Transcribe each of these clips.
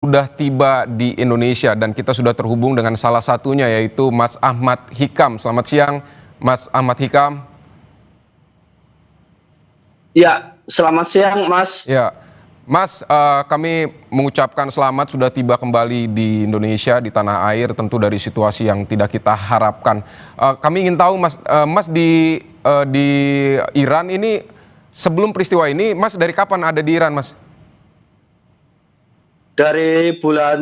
Sudah tiba di Indonesia dan kita sudah terhubung dengan salah satunya yaitu Mas Ahmad Hikam. Selamat siang, Mas Ahmad Hikam. Ya, selamat siang, Mas. Ya, Mas, kami mengucapkan selamat sudah tiba kembali di Indonesia, di tanah air, tentu dari situasi yang tidak kita harapkan. Kami ingin tahu, Mas, Mas di Iran ini sebelum peristiwa ini, Mas dari kapan ada di Iran, Mas? Dari bulan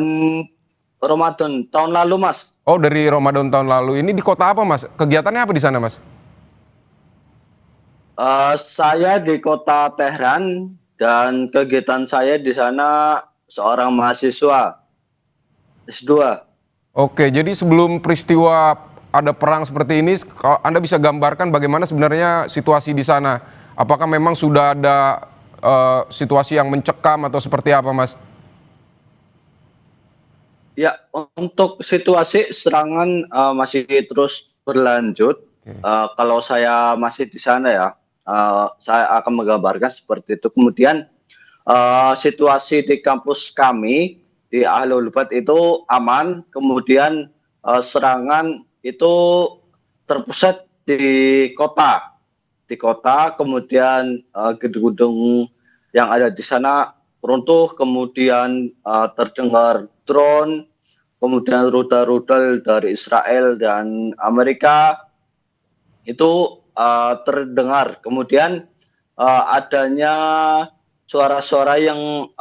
Ramadan tahun lalu, Mas. Oh, dari Ramadan tahun lalu. Ini di kota apa, Mas? Kegiatannya apa di sana, Mas? Saya di kota Tehran dan kegiatan saya di sana seorang mahasiswa S2. Oke, jadi sebelum peristiwa ada perang seperti ini, Anda bisa gambarkan bagaimana sebenarnya situasi di sana? Apakah memang sudah ada situasi yang mencekam atau seperti apa, Mas? Ya, untuk situasi serangan masih terus berlanjut. Oke. Kalau saya masih di sana ya, saya akan menggambarkan seperti itu. Kemudian situasi di kampus kami di Ahlul Bait itu aman, kemudian serangan itu terpusat di kota, kemudian gedung-gedung yang ada di sana runtuh, kemudian terdengar drone, kemudian rudal-rudal dari Israel dan Amerika itu terdengar. Kemudian adanya suara-suara yang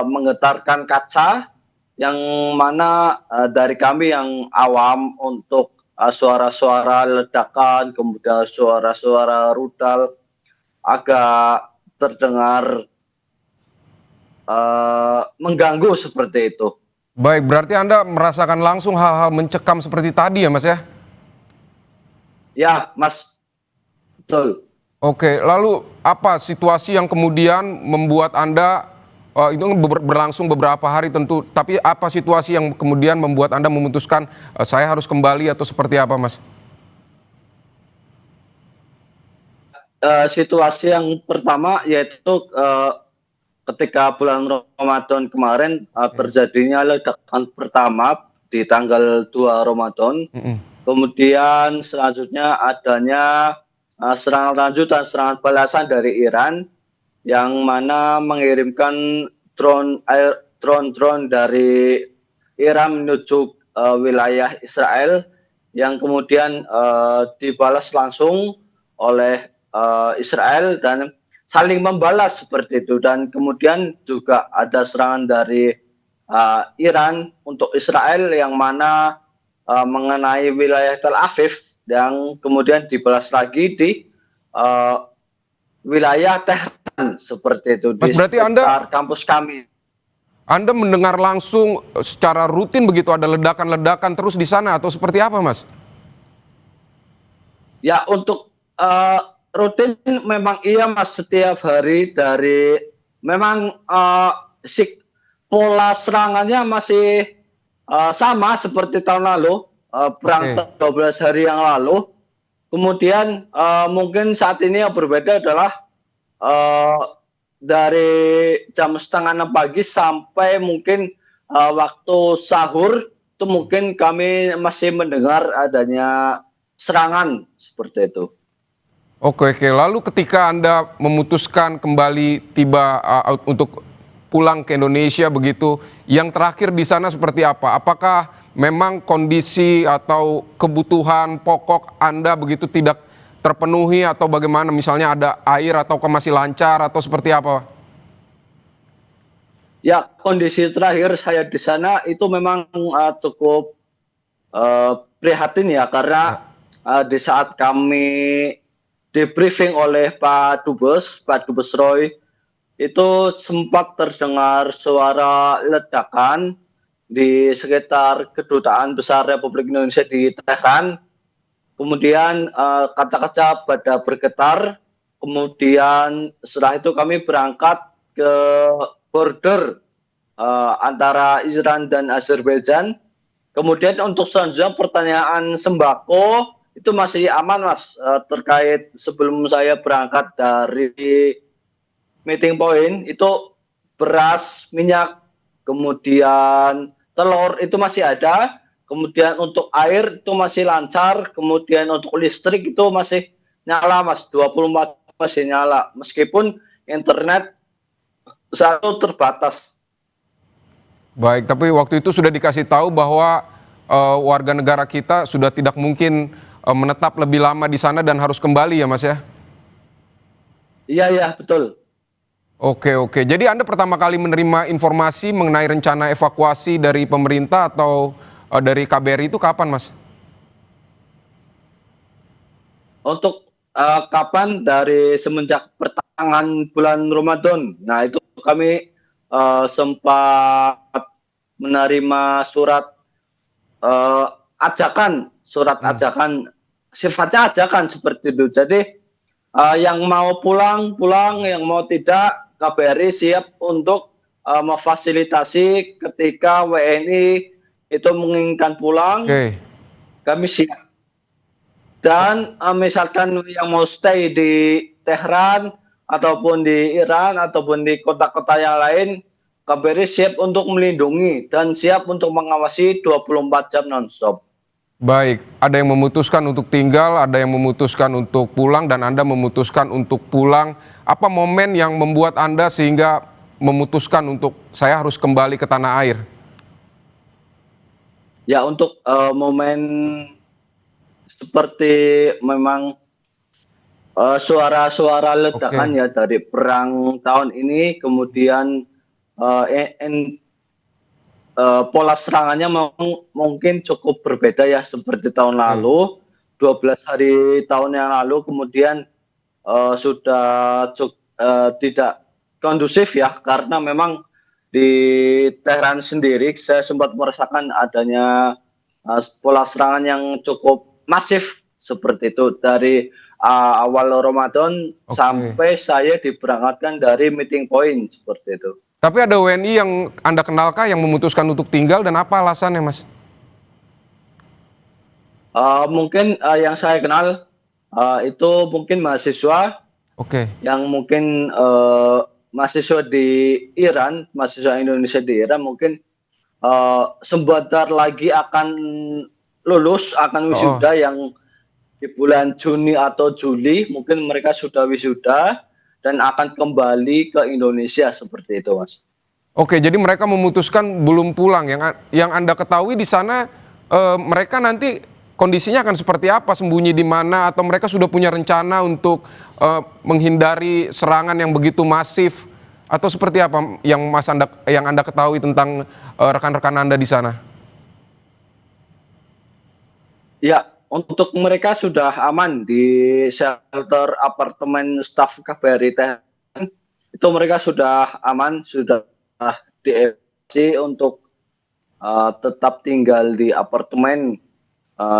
menggetarkan kaca, yang mana dari kami yang awam untuk suara-suara ledakan, kemudian suara-suara rudal agak terdengar mengganggu seperti itu. Baik, berarti Anda merasakan langsung hal-hal mencekam seperti tadi ya, Mas ya? Ya, Mas, betul. Oke, lalu apa situasi yang kemudian membuat Anda itu berlangsung beberapa hari tentu, tapi apa situasi yang kemudian membuat Anda memutuskan saya harus kembali atau seperti apa, Mas? Situasi yang pertama yaitu ketika bulan Ramadan kemarin terjadinya ledakan pertama di tanggal 2 Ramadan. Kemudian selanjutnya adanya serangan lanjutan, serangan balasan dari Iran yang mana mengirimkan drone dari Iran menuju wilayah Israel yang kemudian dibalas langsung oleh Israel dan saling membalas seperti itu. Dan kemudian juga ada serangan dari Iran untuk Israel yang mana mengenai wilayah Tel Aviv yang kemudian dibalas lagi di wilayah Tehran seperti itu di Mas, berarti sekitar kampus kami. Anda mendengar langsung secara rutin begitu ada ledakan-ledakan terus di sana atau seperti apa, Mas? Ya, untuk rutin memang iya, Mas, setiap hari dari memang si pola serangannya masih sama seperti tahun lalu, perang Oke. 12 hari yang lalu. Kemudian mungkin saat ini yang berbeda adalah eh, dari jam setengah 6 pagi sampai mungkin waktu sahur itu mungkin kami masih mendengar adanya serangan seperti itu. Oke, oke. Lalu ketika Anda memutuskan kembali tiba untuk pulang ke Indonesia begitu, yang terakhir di sana seperti apa? Apakah memang kondisi atau kebutuhan pokok Anda begitu tidak terpenuhi atau bagaimana? Misalnya ada air atau masih lancar atau seperti apa? Ya, kondisi terakhir saya di sana itu memang cukup prihatin ya, Ya. karena di saat kami debriefing oleh Pak Dubes Roy, itu sempat terdengar suara ledakan di sekitar Kedutaan Besar Republik Indonesia di Tehran. Kemudian kaca-kaca pada bergetar. Kemudian setelah itu kami berangkat ke border antara Iran dan Azerbaijan. Kemudian untuk selanjutnya pertanyaan sembako itu masih aman, Mas, terkait sebelum saya berangkat dari meeting point itu beras, minyak kemudian telur itu masih ada, kemudian untuk air itu masih lancar, kemudian untuk listrik itu masih nyala Mas, 24 masih nyala, meskipun internet satu terbatas. Baik, tapi waktu itu sudah dikasih tahu bahwa warga negara kita sudah tidak mungkin menetap lebih lama di sana dan harus kembali ya Mas ya? Iya, iya, betul. Oke, oke. Jadi Anda pertama kali menerima informasi mengenai rencana evakuasi dari pemerintah atau dari KBRI itu kapan, Mas? Untuk kapan dari semenjak pertengahan bulan Ramadan. Nah, itu kami sempat menerima surat surat ajakan, sifatnya ajakan seperti itu. Jadi yang mau pulang, pulang, yang mau tidak, KBRI siap untuk memfasilitasi ketika WNI itu menginginkan pulang, Oke. kami siap. Dan misalkan yang mau stay di Tehran, ataupun di Iran, ataupun di kota-kota yang lain, KBRI siap untuk melindungi dan siap untuk mengawasi 24 jam non-stop. Baik, ada yang memutuskan untuk tinggal, ada yang memutuskan untuk pulang, dan Anda memutuskan untuk pulang. Apa momen yang membuat Anda sehingga memutuskan untuk saya harus kembali ke tanah air? Ya, untuk momen seperti memang suara-suara ledakan ya dari perang tahun ini, kemudian pola serangannya mungkin cukup berbeda ya seperti tahun lalu, 12 hari tahun yang lalu, kemudian sudah tidak kondusif ya, karena memang di Tehran sendiri saya sempat merasakan adanya pola serangan yang cukup masif seperti itu dari awal Ramadan sampai saya diberangkatkan dari meeting point seperti itu. Tapi ada WNI yang Anda kenalkah yang memutuskan untuk tinggal dan apa alasannya, Mas? Mungkin yang saya kenal itu mungkin mahasiswa yang mungkin mahasiswa di Iran, mahasiswa Indonesia di Iran mungkin sebentar lagi akan lulus, akan wisuda yang di bulan Juni atau Juli, mungkin mereka sudah wisuda dan akan kembali ke Indonesia seperti itu, Mas. Oke, jadi mereka memutuskan belum pulang. Yang Anda ketahui di sana mereka nanti kondisinya akan seperti apa, sembunyi di mana, atau mereka sudah punya rencana untuk menghindari serangan yang begitu masif, atau seperti apa yang Anda ketahui tentang rekan-rekan Anda di sana? Ya, untuk mereka sudah aman di shelter apartemen staf KBRI Tehran. Itu mereka sudah aman, sudah dievakuasi untuk tetap tinggal di apartemen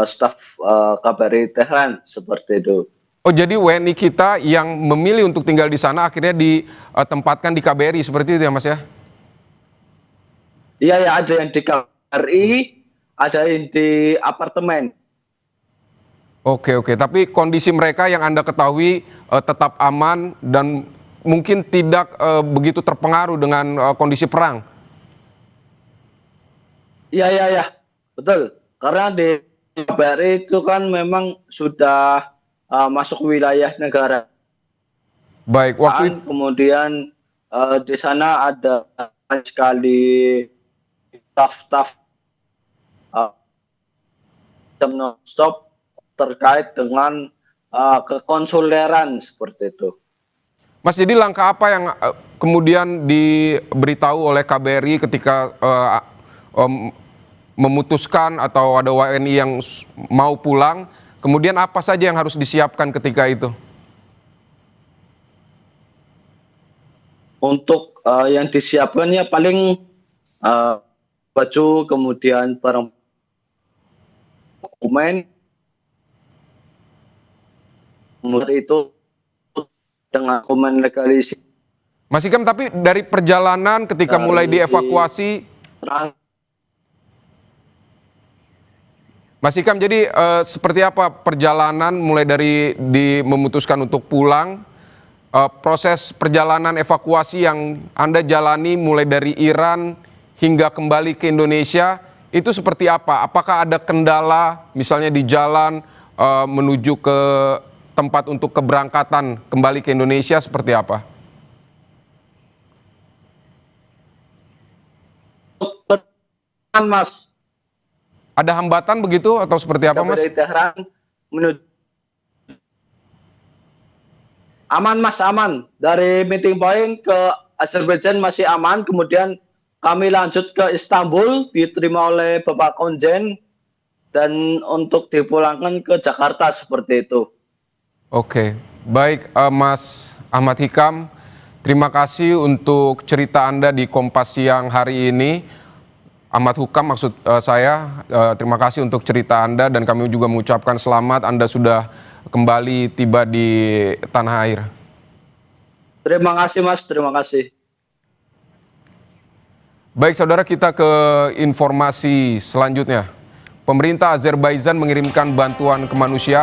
staf KBRI Tehran seperti itu. Oh, jadi WNI kita yang memilih untuk tinggal di sana akhirnya ditempatkan di KBRI seperti itu ya, Mas ya? Iya, ya, ada yang di KBRI, ada yang di apartemen. Oke, tapi kondisi mereka yang Anda ketahui tetap aman dan mungkin tidak begitu terpengaruh dengan kondisi perang? Iya, betul. Karena di KBRI itu kan memang sudah masuk wilayah negara. Baik, kemudian di sana ada sekali staf non-stop terkait dengan kekonsuleran seperti itu. Mas, jadi langkah apa yang kemudian diberitahu oleh KBRI ketika memutuskan atau ada WNI yang mau pulang, kemudian apa saja yang harus disiapkan ketika itu? Untuk yang disiapkannya paling baju, kemudian barang dokumen, itu dengan dokumen legalisasi. Mas Hikam, tapi dari perjalanan ketika mulai dievakuasi, Mas Hikam, jadi seperti apa perjalanan mulai dari memutuskan untuk pulang, proses perjalanan evakuasi yang Anda jalani mulai dari Iran hingga kembali ke Indonesia itu seperti apa? Apakah ada kendala misalnya di jalan menuju ke tempat untuk keberangkatan kembali ke Indonesia seperti apa? Mas, Ada hambatan begitu atau seperti apa, Mas? dari Tehran menuju aman, Mas, aman. Dari meeting point ke Azerbaijan masih aman. Kemudian kami lanjut ke Istanbul, diterima oleh Bapak Konjen, dan untuk dipulangkan ke Jakarta seperti itu. Oke, baik Mas Ahmad Hikam, terima kasih untuk cerita Anda di Kompas Siang hari ini. Ahmad Hukam maksud saya, terima kasih untuk cerita Anda dan kami juga mengucapkan selamat Anda sudah kembali tiba di tanah air. Terima kasih, Mas, terima kasih. Baik saudara, kita ke informasi selanjutnya. Pemerintah Azerbaijan mengirimkan bantuan kemanusiaan